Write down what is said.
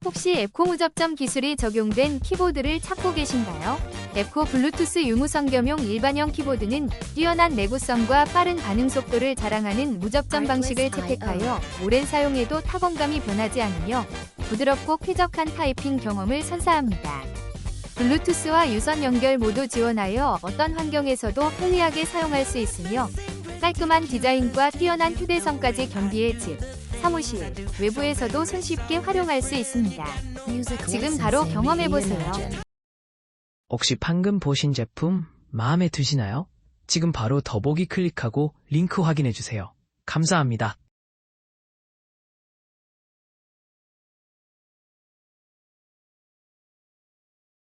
혹시 앱코 무접점 기술이 적용된 키보드를 찾고 계신가요? 앱코 블루투스 유무선 겸용 일반형 키보드는 뛰어난 내구성과 빠른 반응 속도를 자랑하는 무접점 방식을 채택하여 오랜 사용에도 타건감이 변하지 않으며 부드럽고 쾌적한 타이핑 경험을 선사합니다. 블루투스와 유선 연결 모두 지원하여 어떤 환경에서도 편리하게 사용할 수 있으며 깔끔한 디자인과 뛰어난 휴대성까지 겸비해 집, 사무실, 외부에서도 손쉽게 활용할 수 있습니다. 지금 바로 경험해보세요. 혹시 방금 보신 제품 마음에 드시나요? 지금 바로 더보기 클릭하고 링크 확인해주세요. 감사합니다.